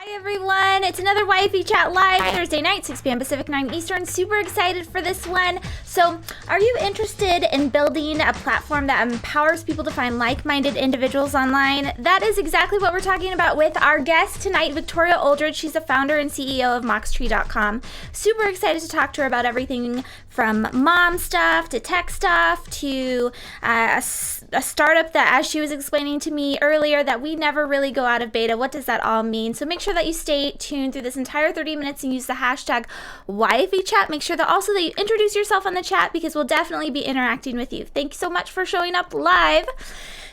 Hi everyone, it's another YFE Chat Live Thursday night, 6 p.m. Pacific, 9 Eastern. Super excited for this one. So, are you interested in building a platform that empowers people to find like-minded individuals online? That is exactly what we're talking about with our guest tonight, Victoria Oldridge. She's the founder and CEO of Moxtree.com. Super excited to talk to her about everything from mom stuff to tech stuff to a startup that, as she was explaining to me earlier, that we never really go out of beta. What does that all mean? So make sure that you stay tuned through this entire 30 minutes and use the hashtag YFEChat. Make sure that also that you introduce yourself on the chat because we'll definitely be interacting with you. Thank you so much for showing up live.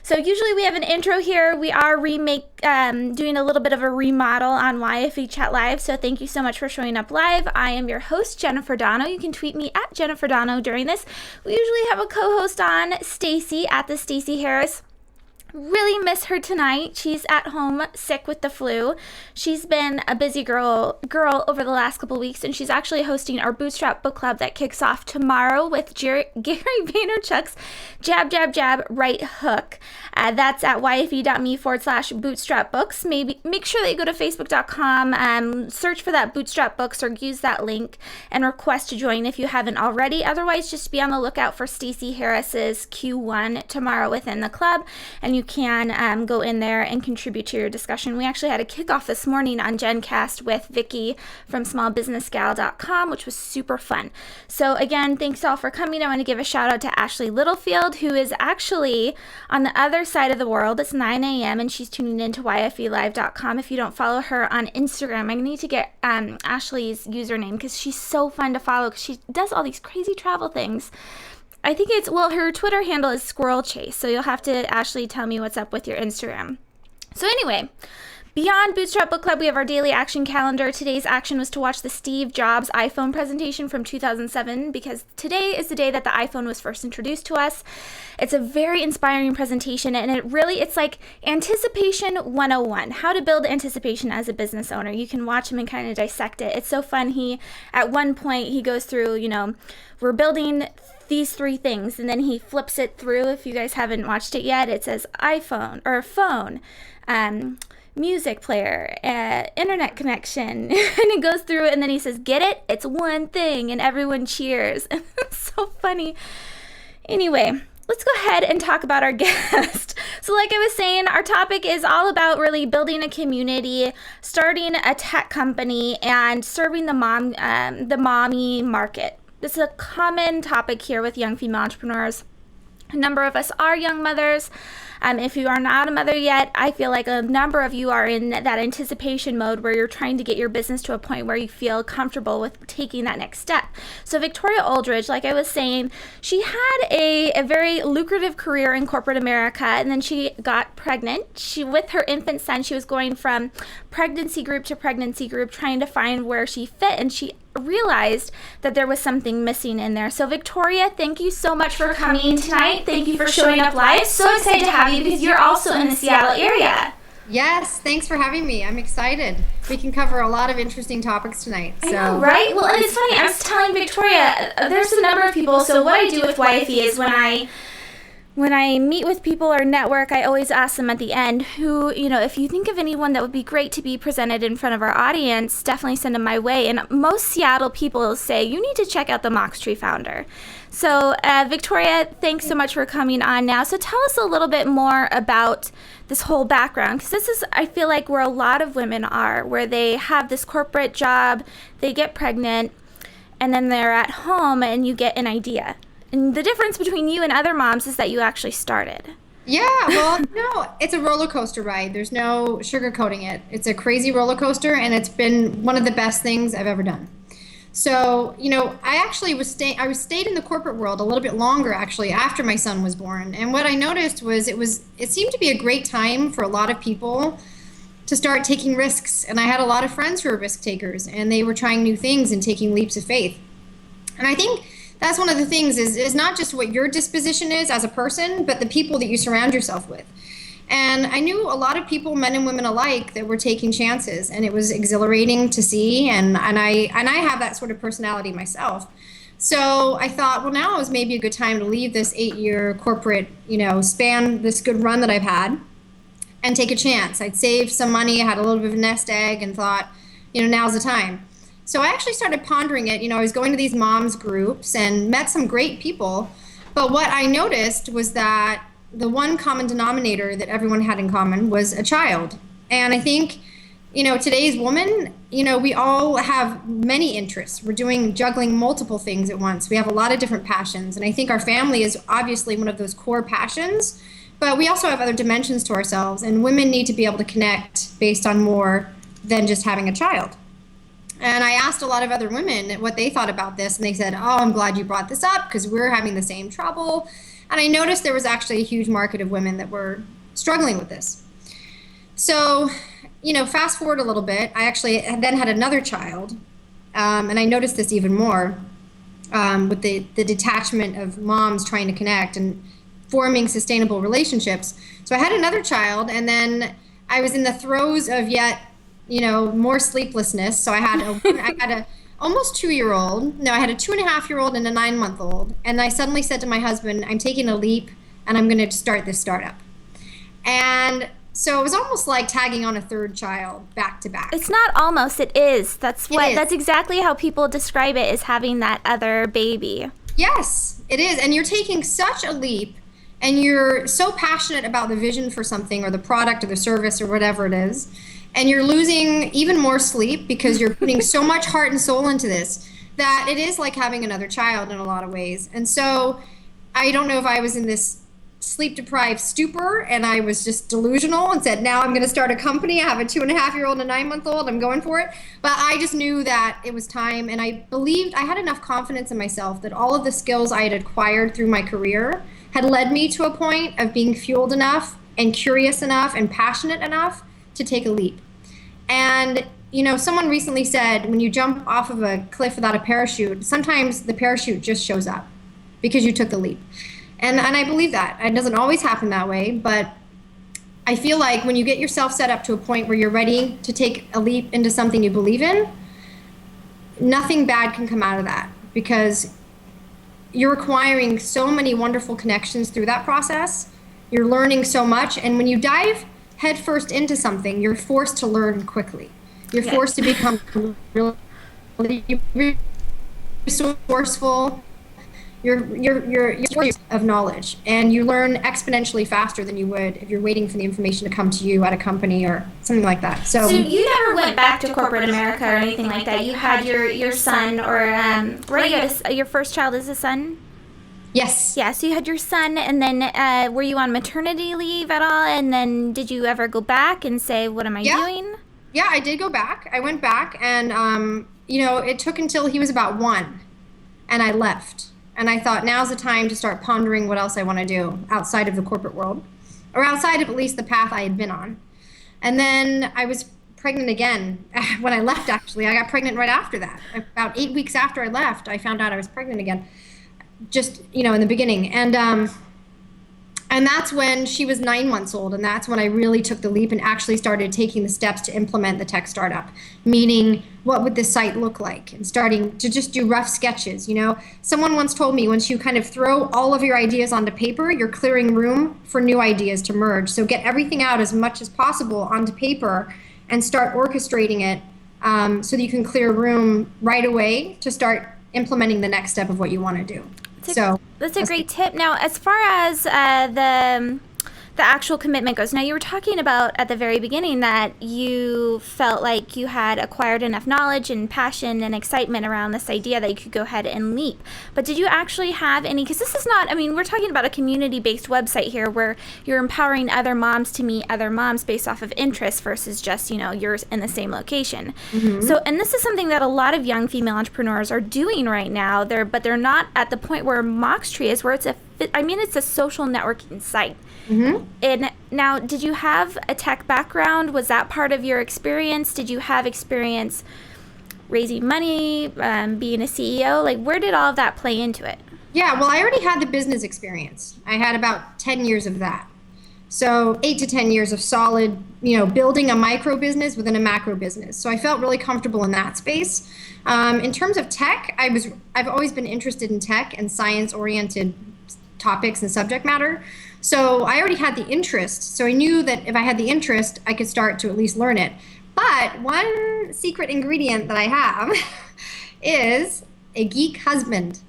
So usually we have an intro here. We are doing a little bit of a remodel on YFE Chat Live. So thank you so much for showing up live. I am your host, Jennifer Dono. You can tweet me at Jennifer Dono during this. We usually have a co-host on, Stacy, at the Stacy Harris. Really miss her tonight. She's at home sick with the flu. She's been a busy girl over the last couple weeks, and she's actually hosting our Bootstrap Book Club that kicks off tomorrow with Gary Vaynerchuk's Jab, Jab, Jab, Right Hook. That's at yfe.me/bootstrapbooks. Maybe make sure that you go to facebook.com, search for that Bootstrap Books, or use that link and request to join if you haven't already. Otherwise, just be on the lookout for Stacey Harris's Q1 tomorrow within the club, and you can go in there and contribute to your discussion. We actually had a kickoff this morning on GenCast with Vicky from smallbusinessgal.com, which was super fun. So again, thanks all for coming. I want to give a shout out to Ashley Littlefield, who is actually on the other side of the world. It's 9 a.m. and she's tuning into yfelive.com. If you don't follow her on Instagram, I need to get Ashley's username because she's so fun to follow because she does all these crazy travel things. I think her Twitter handle is Squirrel Chase, so you'll have to actually tell me what's up with your Instagram. So anyway, beyond Bootstrap Book Club, we have our daily action calendar. Today's action was to watch the Steve Jobs iPhone presentation from 2007 because today is the day that the iPhone was first introduced to us. It's a very inspiring presentation, and it's like Anticipation 101, how to build anticipation as a business owner. You can watch him and kind of dissect it. It's so fun. At one point, he goes through, we're building these three things, and then he flips it through. If you guys haven't watched it yet, it says iPhone or phone, music player, internet connection, and it goes through it, and then he says, get it? It's one thing, and everyone cheers. It's so funny. Anyway, let's go ahead and talk about our guest. So like I was saying, our topic is all about really building a community, starting a tech company, and serving the mommy market. This is a common topic here with young female entrepreneurs. A number of us are young mothers. If you are not a mother yet, I feel like a number of you are in that anticipation mode where you're trying to get your business to a point where you feel comfortable with taking that next step. So Victoria Oldridge, like I was saying, she had a very lucrative career in corporate America, and then she got pregnant. With her infant son, she was going from pregnancy group to pregnancy group, trying to find where she fit, and she realized that there was something missing in there. So Victoria, thank you so much for coming tonight. Thank you for showing up live. So excited to have you because you're also in the Seattle area. Yes, thanks for having me. I'm excited. We can cover a lot of interesting topics tonight. I know, right? Well, and it's funny, I was telling Victoria, there's a number of people, so what I do with YFE is when I meet with people or network, I always ask them at the end who, if you think of anyone that would be great to be presented in front of our audience, definitely send them my way. And most Seattle people say, you need to check out the Moxtree founder. So Victoria, thanks so much for coming on now. So tell us a little bit more about this whole background, because this is, I feel like, where a lot of women are, where they have this corporate job, they get pregnant, and then they're at home and you get an idea. And the difference between you and other moms is that you actually started. Yeah, well, no, it's a roller coaster ride. There's no sugarcoating it. It's a crazy roller coaster, and it's been one of the best things I've ever done. So, I actually I stayed in the corporate world a little bit longer, actually, after my son was born. And what I noticed was it seemed to be a great time for a lot of people to start taking risks. And I had a lot of friends who were risk takers, and they were trying new things and taking leaps of faith. And I think that's one of the things is not just what your disposition is as a person, but the people that you surround yourself with. And I knew a lot of people, men and women alike, that were taking chances, and it was exhilarating to see. And I have that sort of personality myself. So I thought, well, now is maybe a good time to leave this 8-year corporate, span, this good run that I've had, and take a chance. I'd saved some money, I had a little bit of a nest egg, and thought, now's the time. So I actually started pondering it. I was going to these moms groups and met some great people. But what I noticed was that the one common denominator that everyone had in common was a child. And I think, today's woman, we all have many interests. We're juggling multiple things at once. We have a lot of different passions. And I think our family is obviously one of those core passions. But we also have other dimensions to ourselves. And women need to be able to connect based on more than just having a child. And I asked a lot of other women what they thought about this, and they said, "Oh, I'm glad you brought this up because we're having the same trouble." And I noticed there was actually a huge market of women that were struggling with this. So, fast forward a little bit, I actually then had another child, and I noticed this even more with the detachment of moms trying to connect and forming sustainable relationships. So I had another child, and then I was in the throes of yet more sleeplessness. So I had a almost 2-year-old. No, I had a 2.5-year-old and a 9-month-old. And I suddenly said to my husband, I'm taking a leap and I'm going to start this startup. And so it was almost like tagging on a third child back to back. It's not almost, it is. That's exactly how people describe it, is having that other baby. Yes, it is. And you're taking such a leap, and you're so passionate about the vision for something or the product or the service or whatever it is. And you're losing even more sleep because you're putting so much heart and soul into this that it is like having another child in a lot of ways. And so I don't know if I was in this sleep deprived stupor and I was just delusional and said, now I'm going to start a company. I have a 2.5-year-old and a 9-month-old. I'm going for it. But I just knew that it was time. And I believed I had enough confidence in myself that all of the skills I had acquired through my career had led me to a point of being fueled enough and curious enough and passionate enough to take a leap. And, someone recently said when you jump off of a cliff without a parachute, sometimes the parachute just shows up because you took the leap. And I believe that. It doesn't always happen that way, but I feel like when you get yourself set up to a point where you're ready to take a leap into something you believe in, nothing bad can come out of that because you're acquiring so many wonderful connections through that process. You're learning so much. And when you dive headfirst into something, you're forced to learn quickly. You're forced to become really resourceful. You're of knowledge, and you learn exponentially faster than you would if you're waiting for the information to come to you at a company or something like that. So you never went back to corporate America or anything like that. You had your son, or right? Your first child is a son. Yes. Yeah, so you had your son, and then were you on maternity leave at all? And then did you ever go back and say, what am I doing? Yeah, I did go back. I went back, and, it took until he was about 1, and I left. And I thought, now's the time to start pondering what else I want to do outside of the corporate world, or outside of at least the path I had been on. And then I was pregnant again when I left, actually. I got pregnant right after that. About 8 weeks after I left, I found out I was pregnant again. Just in the beginning, and that's when she was 9 months old, and that's when I really took the leap and actually started taking the steps to implement the tech startup. Meaning, what would this site look like, and starting to just do rough sketches. Someone once told me, once you kind of throw all of your ideas onto paper, you're clearing room for new ideas to merge. So get everything out as much as possible onto paper and start orchestrating it so that you can clear room right away to start implementing the next step of what you want to do. That's a great tip. Now, as far as the actual commitment goes, now you were talking about at the very beginning that you felt like you had acquired enough knowledge and passion and excitement around this idea that you could go ahead and leap. But did you actually have any, because this is not, we're talking about a community-based website here where you're empowering other moms to meet other moms based off of interest versus just, you're in the same location. Mm-hmm. So, and this is something that a lot of young female entrepreneurs are doing right now, but they're not at the point where Moxtree is, where it's a social networking site. Mm-hmm. And now, did you have a tech background? Was that part of your experience? Did you have experience raising money, being a CEO? Like, where did all of that play into it? Yeah, well, I already had the business experience. I had about 10 years of that. So 8 to 10 years of solid, building a micro business within a macro business. So I felt really comfortable in that space. In terms of tech, I've always been interested in tech and science-oriented topics and subject matter. So I already had the interest. So I knew that if I had the interest, I could start to at least learn it. But one secret ingredient that I have is a geek husband.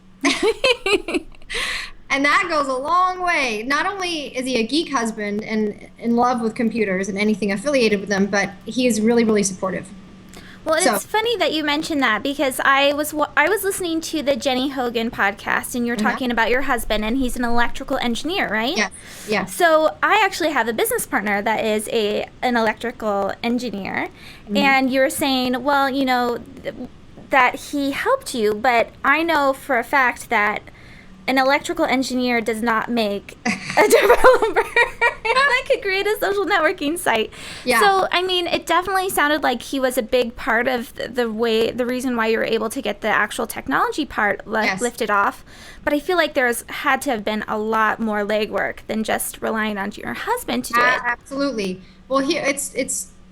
And that goes a long way. Not only is he a geek husband and in love with computers and anything affiliated with them, but he is really, really supportive. Well, So, it's funny that you mentioned that because I was listening to the Jenny Hogan podcast, and you're talking about your husband, and he's an electrical engineer, right? yeah, yeah. So I actually have a business partner that is an electrical engineer, and you're saying, well, that he helped you, but I know for a fact that an electrical engineer does not make a developer that could create a social networking site. Yeah. So, I mean, it definitely sounded like he was a big part of the reason why you were able to get the actual technology part lifted off. But I feel like there's had to have been a lot more legwork than just relying on your husband to do it. Absolutely. Well, here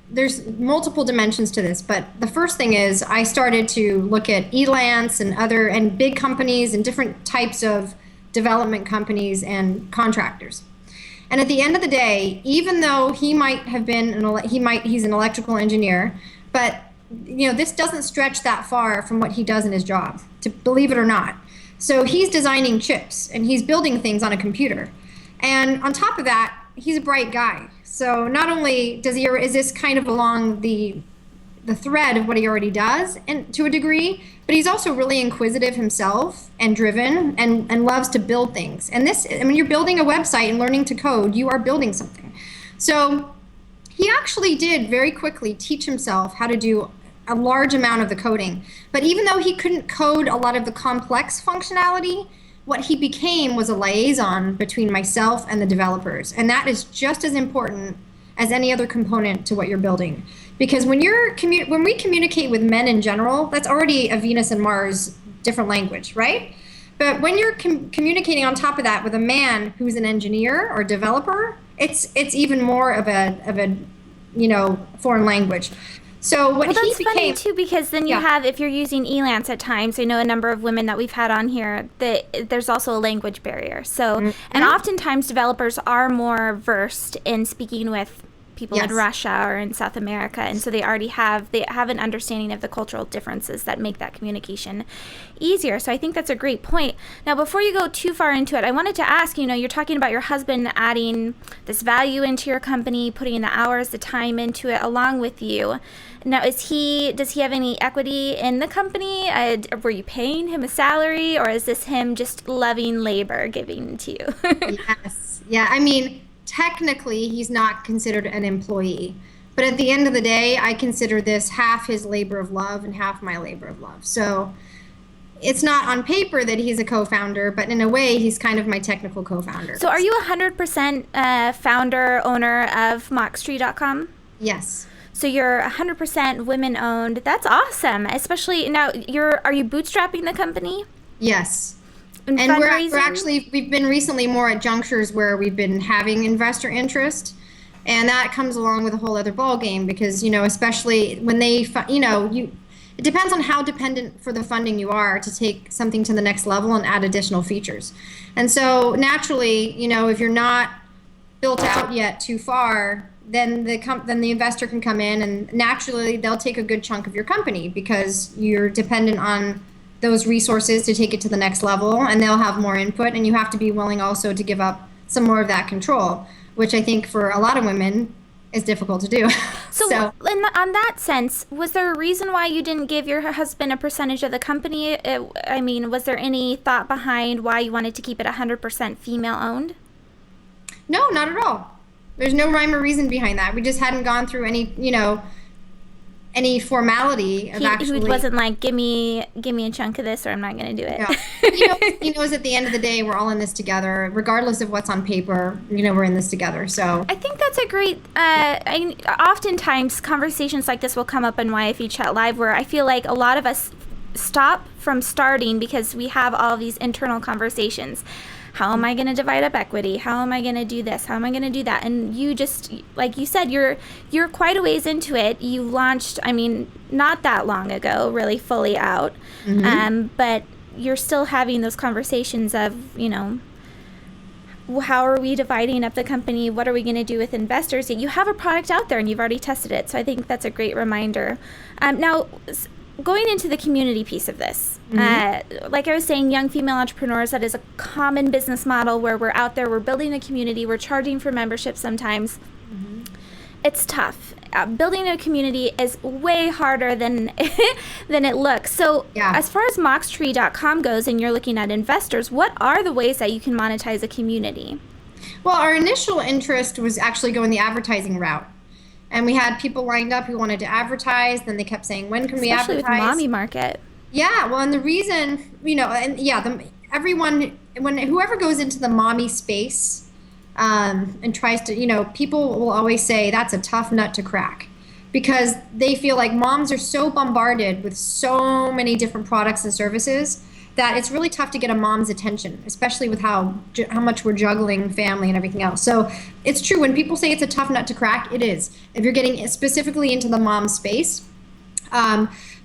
there's multiple dimensions to this, but the first thing is I started to look at Elance and big companies and different types of development companies and contractors. And at the end of the day, even though he might have been he's an electrical engineer, but this doesn't stretch that far from what he does in his job, to believe it or not. So he's designing chips and he's building things on a computer. And on top of that, he's a bright guy. So not only is this kind of along the thread of what he already does, and to a degree, but he's also really inquisitive himself and driven and loves to build things. And when you're building a website and learning to code, you are building something. So he actually did very quickly teach himself how to do a large amount of the coding. But even though he couldn't code a lot of the complex functionality, what he became was a liaison between myself and the developers. And that is just as important as any other component to what you're building. Because when we communicate with men in general, that's already a Venus and Mars different language, right? But when you're communicating on top of that with a man who's an engineer or developer, it's even more of a foreign language. So what that's he funny became too, because then you have, if you're using Elance at times, I know a number of women that we've had on here, that there's also a language barrier. So, and oftentimes developers are more versed in speaking with people in Russia or in South America, and so they have an understanding of the cultural differences that make that communication easier. So I think that's a great point. Now, before you go too far into it, I wanted to ask, you're talking about your husband adding this value into your company, putting in the hours, the time into it along with you. Now, does he have any equity in the company? Were you paying him a salary, or is this him just loving labor giving to you? Yes. Yeah. I mean, technically, he's not considered an employee. But at the end of the day, I consider this half his labor of love and half my labor of love. So it's not on paper that he's a co-founder, but in a way, he's kind of my technical co-founder. So are you 100% founder, owner of Mockstree.com? Yes. So you're 100% women-owned. That's awesome. Especially now, are you bootstrapping the company? Yes. And we've been recently more at junctures where we've been having investor interest, and that comes along with a whole other ball game because especially when it depends on how dependent for the funding you are to take something to the next level and add additional features. And so naturally, if you're not built out yet too far, then the investor can come in and naturally they'll take a good chunk of your company because you're dependent on those resources to take it to the next level, and they'll have more input, and you have to be willing also to give up some more of that control, which I think for a lot of women is difficult to do. So on that sense, was there a reason why you didn't give your husband a percentage of the company? I mean, was there any thought behind why you wanted to keep it 100% female owned? No, not at all. There's no rhyme or reason behind that. We just hadn't gone through any formality of actually. He wasn't like, give me a chunk of this, or I'm not going to do it. Yeah. He knows at the end of the day, we're all in this together, regardless of what's on paper. We're in this together. So I think that's a great. Oftentimes, conversations like this will come up in YFE Chat Live, where I feel like a lot of us stop from starting because we have all these internal conversations. How am I going to divide up equity? How am I going to do this? How am I going to do that? And you just, like you said, you're quite a ways into it. You launched, not that long ago, really fully out. But you're still having those conversations of, how are we dividing up the company? What are we going to do with investors? You have a product out there and you've already tested it. So I think that's a great reminder. Now, going into the community piece of this, like I was saying, young female entrepreneurs, that is a common business model where we're out there, we're building a community, we're charging for membership sometimes. It's tough. Building a community is way harder than than it looks. So as far as moxtree.com goes and you're looking at investors, what are the ways that you can monetize a community? Well, our initial interest was actually going the advertising route. And we had people lined up who wanted to advertise. Then they kept saying, when can we advertise? Especially with mommy market. Yeah, well, and the reason, whoever goes into the mommy space and tries to, people will always say that's a tough nut to crack because they feel like moms are so bombarded with so many different products and services that it's really tough to get a mom's attention, especially with how much we're juggling family and everything else. So it's true when people say it's a tough nut to crack, it is. If you're getting specifically into the mom space.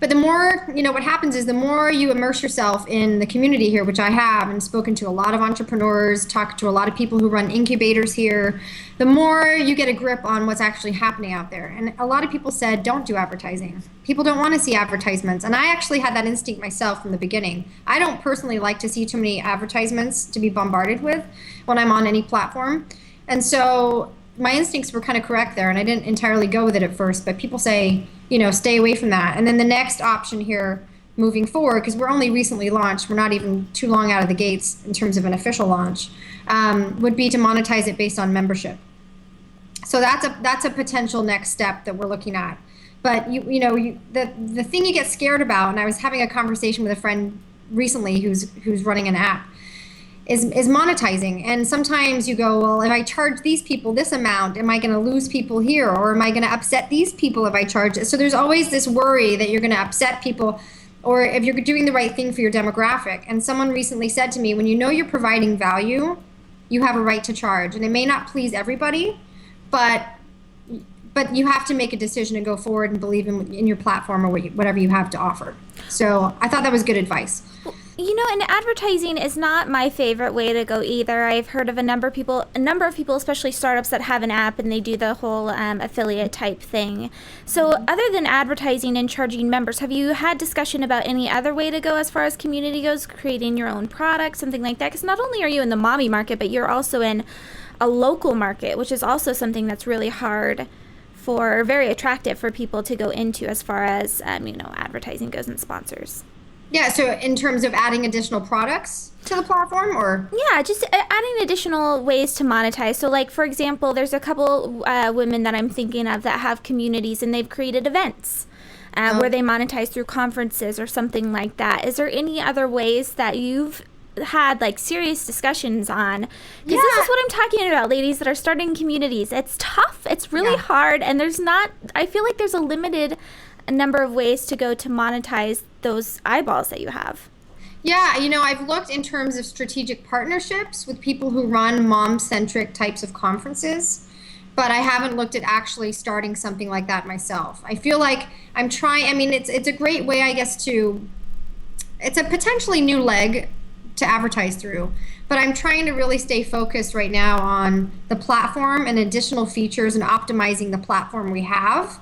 But the more, what happens is the more you immerse yourself in the community here, which I have and spoken to a lot of entrepreneurs, talked to a lot of people who run incubators here, the more you get a grip on what's actually happening out there. And a lot of people said, don't do advertising. People don't want to see advertisements. And I actually had that instinct myself from the beginning. I don't personally like to see too many advertisements to be bombarded with when I'm on any platform. And so my instincts were kind of correct there, and I didn't entirely go with it at first, but people say, stay away from that. And then the next option here moving forward, because we're only recently launched, we're not even too long out of the gates in terms of an official launch, would be to monetize it based on membership. So that's a potential next step that we're looking at. But the thing you get scared about, and I was having a conversation with a friend recently who's running an app, is monetizing. And sometimes you go, well, if I charge these people this amount, am I going to lose people here? Or am I going to upset these people if I charge it? So there's always this worry that you're going to upset people, or if you're doing the right thing for your demographic. And someone recently said to me, when you know you're providing value, you have a right to charge. And it may not please everybody, but you have to make a decision and go forward and believe in your platform or whatever you have to offer. So I thought that was good advice. And advertising is not my favorite way to go either. I've heard of a number of people, especially startups that have an app and they do the whole affiliate type thing. So other than advertising and charging members, have you had discussion about any other way to go as far as community goes, creating your own product, something like that? Because not only are you in the mommy market, but you're also in a local market, which is also something that's really hard for, very attractive for people to go into as far as, advertising goes and sponsors. Yeah, so in terms of adding additional products to the platform, or? Yeah, just adding additional ways to monetize. So like, for example, there's a couple women that I'm thinking of that have communities and they've created events where they monetize through conferences or something like that. Is there any other ways that you've had like serious discussions on? Because this is what I'm talking about, ladies that are starting communities. It's tough. It's really hard. And I feel like there's a limited number of ways to go to monetize those eyeballs that you have. Yeah, I've looked in terms of strategic partnerships with people who run mom-centric types of conferences, but I haven't looked at actually starting something like that myself. I feel like I'm trying, it's a great way, I guess, it's a potentially new leg to advertise through, but I'm trying to really stay focused right now on the platform and additional features and optimizing the platform we have,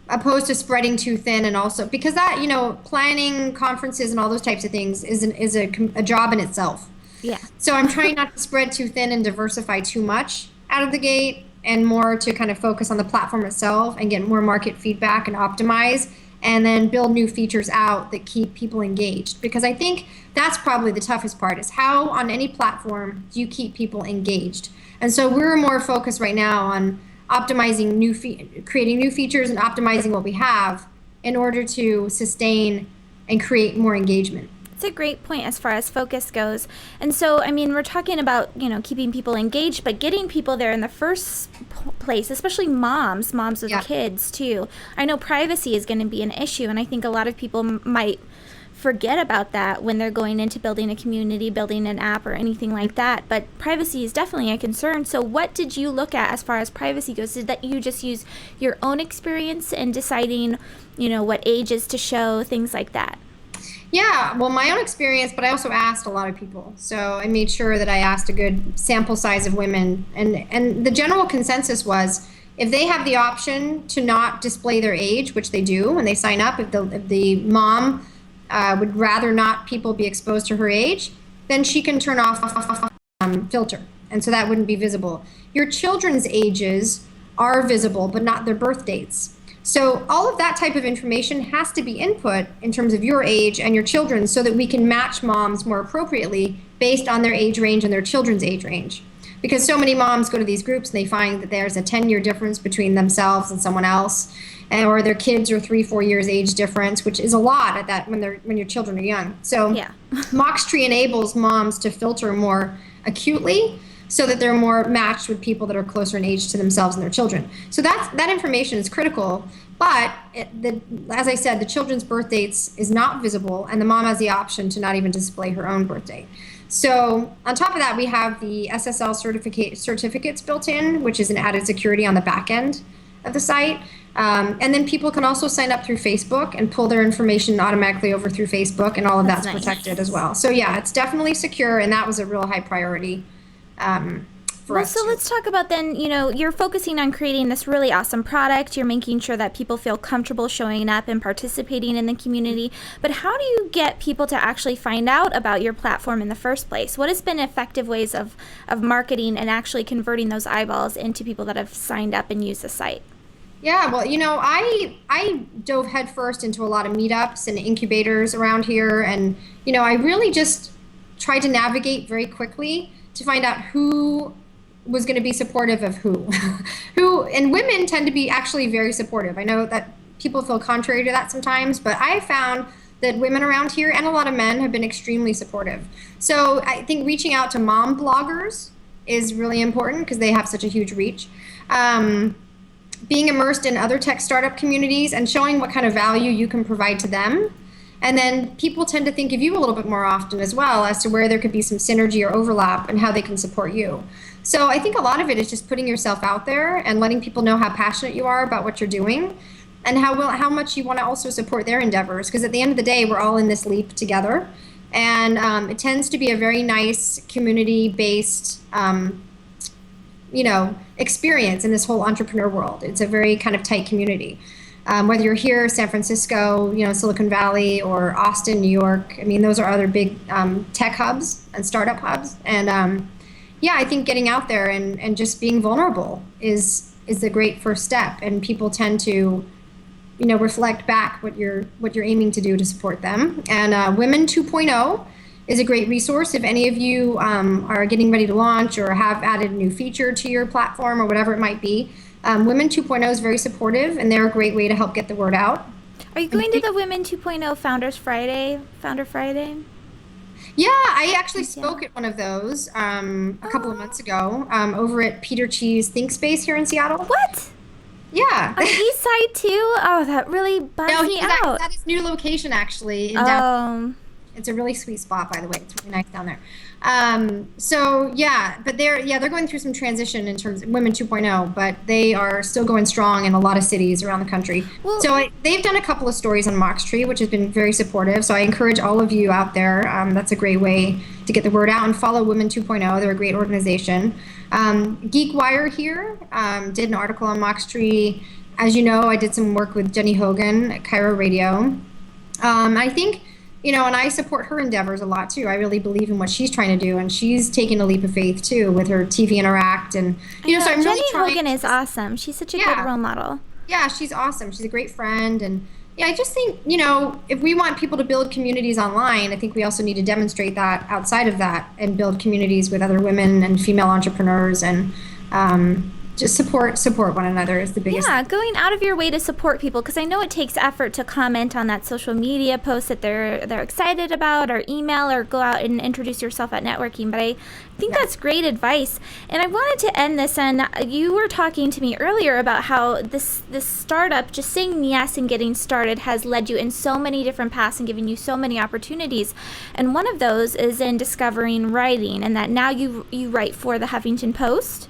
opposed to spreading too thin. And also because that, planning conferences and all those types of things is a job in itself. Yeah. So I'm trying not to spread too thin and diversify too much out of the gate, and more to kind of focus on the platform itself and get more market feedback and optimize, and then build new features out that keep people engaged. Because I think that's probably the toughest part, is how on any platform do you keep people engaged? And so we're more focused right now on optimizing creating new features and optimizing what we have in order to sustain and create more engagement. It's a great point as far as focus goes. And so, we're talking about, keeping people engaged, but getting people there in the first place, especially moms with kids too. I know privacy is going to be an issue, and I think a lot of people might forget about that when they're going into building a community, building an app or anything like that. But privacy is definitely a concern. So what did you look at as far as privacy goes? Did that you just use your own experience in deciding, what ages to show, things like that? Yeah, well, my own experience, but I also asked a lot of people. So I made sure that I asked a good sample size of women, and the general consensus was if they have the option to not display their age, which they do when they sign up, if the mom would rather not people be exposed to her age, then she can turn off filter, and so that wouldn't be visible. Your children's ages are visible, but not their birth dates. So all of that type of information has to be input in terms of your age and your children's so that we can match moms more appropriately based on their age range and their children's age range. Because so many moms go to these groups and they find that there's a 10-year difference between themselves and someone else, or their kids are 3-4 years age difference, which is a lot at that when your children are young. So Yeah. Moxtree enables moms to filter more acutely so that they're more matched with people that are closer in age to themselves and their children. So that information is critical. But as I said, the children's birth dates is not visible, and the mom has the option to not even display her own birth date. So on top of that, we have the SSL certificates built in, which is an added security on the back end of the site. And then people can also sign up through Facebook and pull their information automatically over through Facebook, and all of that's nice. protected as well. So yeah, it's definitely secure, and that was a real high priority for us. So let's talk about then, you're focusing on creating this really awesome product. You're making sure that people feel comfortable showing up and participating in the community. But how do you get people to actually find out about your platform in the first place? What has been effective ways of marketing and actually converting those eyeballs into people that have signed up and used the site? Yeah, well, I dove headfirst into a lot of meetups and incubators around here, and I really just tried to navigate very quickly to find out who was going to be supportive of who. And women tend to be actually very supportive. I know that people feel contrary to that sometimes, but I found that women around here and a lot of men have been extremely supportive. So I think reaching out to mom bloggers is really important because they have such a huge reach. Being immersed in other tech startup communities and showing what kind of value you can provide to them. And then people tend to think of you a little bit more often as well as to where there could be some synergy or overlap and how they can support you. So I think a lot of it is just putting yourself out there and letting people know how passionate you are about what you're doing and how much you want to also support their endeavors. Because at the end of the day, we're all in this leap together. And it tends to be a very nice community-based experience in this whole entrepreneur world. It's a very kind of tight community. Whether you're here, San Francisco, Silicon Valley, or Austin, New York, I mean, those are other big tech hubs and startup hubs. And I think getting out there and just being vulnerable is a great first step. And people tend to, reflect back what you're aiming to do to support them. And Women 2.0 is a great resource if any of you are getting ready to launch or have added a new feature to your platform or whatever it might be. Women 2.0 is very supportive, and they're a great way to help get the word out. Are you going to the Women 2.0 Founder Friday? Yeah, I actually spoke at one of those a couple of months ago over at Peter Cheese Think Space here in Seattle. What? Yeah. On the east side too? Oh, that really bugs me out. That is new location actually. It's a really sweet spot, by the way. It's really nice down there. But they're going through some transition in terms of Women 2.0, but they are still going strong in a lot of cities around the country. Well, they've done a couple of stories on Moxtree, which has been very supportive. So I encourage all of you out there. That's a great way to get the word out, and follow Women 2.0. They're a great organization. GeekWire here did an article on Moxtree. As you know, I did some work with Jenny Hogan at Cairo Radio. I think, and I support her endeavors a lot too. I really believe in what she's trying to do, and she's taking a leap of faith too with her TV Interact. And so I'm Jenny really trying. Hogan is awesome. She's such a good role model. Yeah, she's awesome. She's a great friend, and I just think if we want people to build communities online, I think we also need to demonstrate that outside of that and build communities with other women and female entrepreneurs and just support one another is the biggest. Yeah, going out of your way to support people, because I know it takes effort to comment on that social media post that they're excited about, or email, or go out and introduce yourself at networking. But I think that's great advice. And I wanted to end this, and you were talking to me earlier about how this startup, just saying yes and getting started, has led you in so many different paths and given you so many opportunities. And one of those is in discovering writing, and that now you write for the Huffington Post.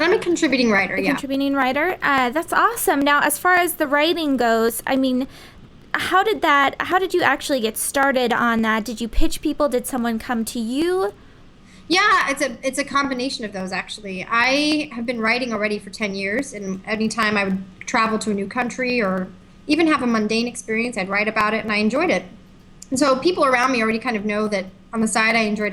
I'm a contributing writer, Contributing writer. That's awesome. Now, as far as the writing goes, I mean, how did you actually get started on that? Did you pitch people? Did someone come to you? Yeah, it's a combination of those actually. I have been writing already for 10 years, and anytime I would travel to a new country or even have a mundane experience, I'd write about it, and I enjoyed it. And so people around me already kind of know that on the side I enjoy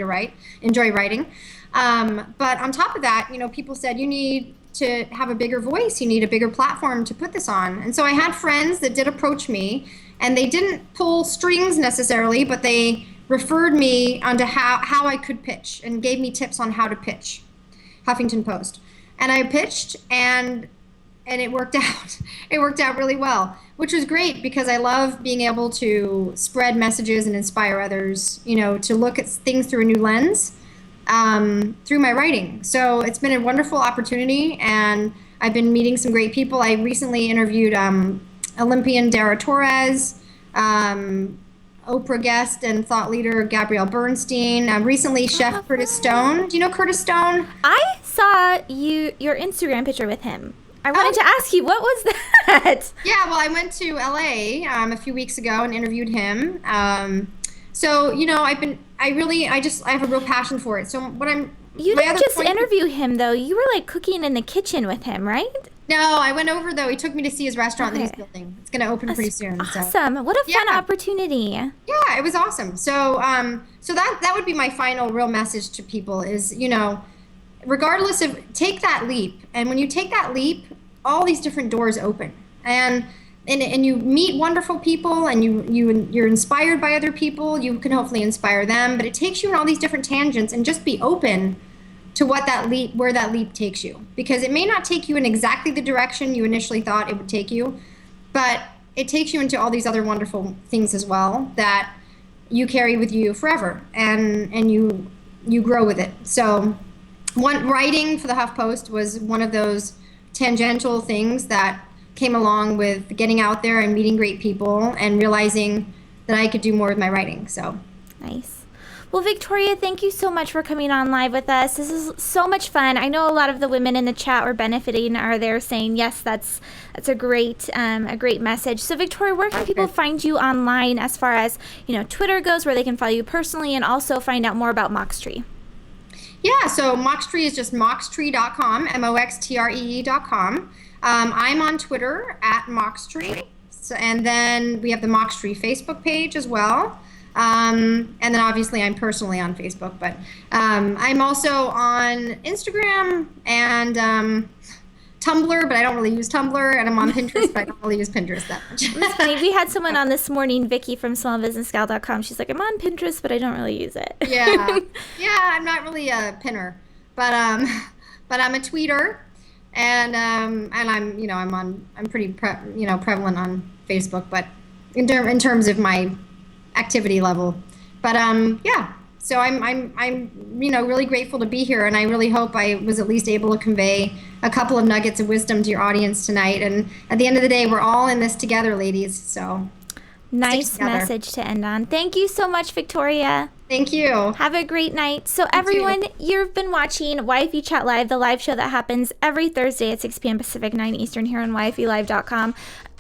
writing. But on top of that, people said you need to have a bigger voice, you need a bigger platform to put this on. And so I had friends that did approach me, and they didn't pull strings necessarily, but they referred me onto how I could pitch and gave me tips on how to pitch Huffington Post. And I pitched, and it worked out. It worked out really well, which was great because I love being able to spread messages and inspire others, to look at things through a new lens through my writing. So it's been a wonderful opportunity, and I've been meeting some great people. I recently interviewed Olympian Dara Torres, Oprah guest and thought leader Gabrielle Bernstein. Recently, Chef Curtis Stone. Do you know Curtis Stone? I saw your Instagram picture with him. I wanted to ask you, what was that? Yeah, well, I went to LA a few weeks ago and interviewed him. So I have a real passion for it. So You didn't just interview him though. You were like cooking in the kitchen with him, right? No, I went over though. He took me to see his restaurant that he's building. It's going to open pretty soon. Awesome! What a fun opportunity. Yeah, it was awesome. So, so that would be my final real message to people is, regardless of, take that leap. And when you take that leap, all these different doors open, and you meet wonderful people, and you're inspired by other people. You can hopefully inspire them, but it takes you in all these different tangents, and just be open to where that leap takes you, because it may not take you in exactly the direction you initially thought it would take you, but it takes you into all these other wonderful things as well that you carry with you forever, and you grow with it. So writing for the HuffPost was one of those tangential things that came along with getting out there and meeting great people and realizing that I could do more with my writing. So nice. Well, Victoria, thank you so much for coming on live with us. This is so much fun. I know a lot of the women in the chat were benefiting, are there saying, yes, that's a great message. So Victoria, where can people find you online as far as, Twitter goes, where they can follow you personally, and also find out more about Moxtree? Yeah, so Moxtree is just moxtree.com, moxtree.com. I'm on Twitter at Moxtree, and then we have the Moxtree Facebook page as well. And then obviously I'm personally on Facebook, but I'm also on Instagram and Tumblr, but I don't really use Tumblr, and I'm on Pinterest, but I don't really use Pinterest that much. It's funny. We had someone on this morning, Vicky from smallbusinessgal.com. She's like, I'm on Pinterest, but I don't really use it. Yeah, I'm not really a pinner, but I'm a tweeter, and I'm I'm pretty prevalent on Facebook, but in terms of my activity level, but so I'm really grateful to be here, and I really hope I was at least able to convey a couple of nuggets of wisdom to your audience tonight. And at the end of the day, we're all in this together, ladies. So nice message to end on. Thank you so much, Victoria. Thank you. Have a great night. So everyone, you've been watching YFE Chat Live, the live show that happens every Thursday at 6 p.m. Pacific, 9 Eastern here on YFElive.com.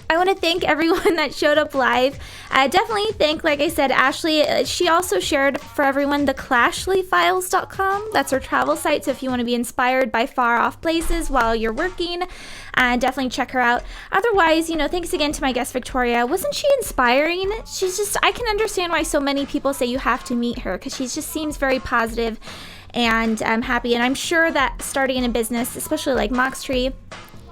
I want to thank everyone that showed up live. Definitely thank, like I said, Ashley. She also shared for everyone the clashlyfiles.com. That's her travel site. So if you want to be inspired by far off places while you're working, definitely check her out. Otherwise, thanks again to my guest, Victoria. Wasn't she inspiring? I can understand why so many people say you have to meet her, because she just seems very positive and happy. And I'm sure that starting a business, especially like Moxtree,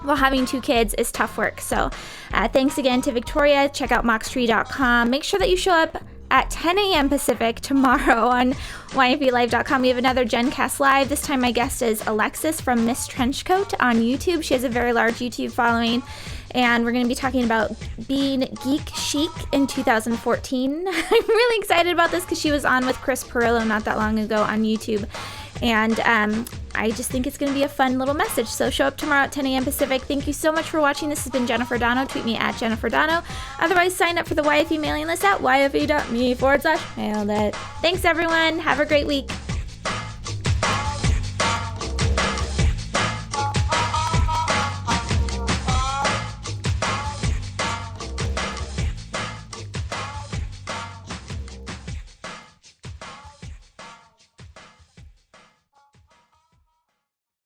while having 2 kids is tough work. So thanks again to Victoria. Check out moxtree.com. Make sure that you show up at 10 a.m. Pacific tomorrow on YFElive.com. We have another GenCast Live. This time my guest is Alexis from Miss Trenchcoat on YouTube. She has a very large YouTube following, and we're going to be talking about being geek chic in 2014. I'm really excited about this because she was on with Chris Perillo not that long ago on YouTube. And I just think it's going to be a fun little message. So show up tomorrow at 10 a.m. Pacific. Thank you so much for watching. This has been Jennifer Dono. Tweet me at Jennifer Dono. Otherwise, sign up for the YFE mailing list at yfe.me/mail it. Thanks, everyone. Have a great week.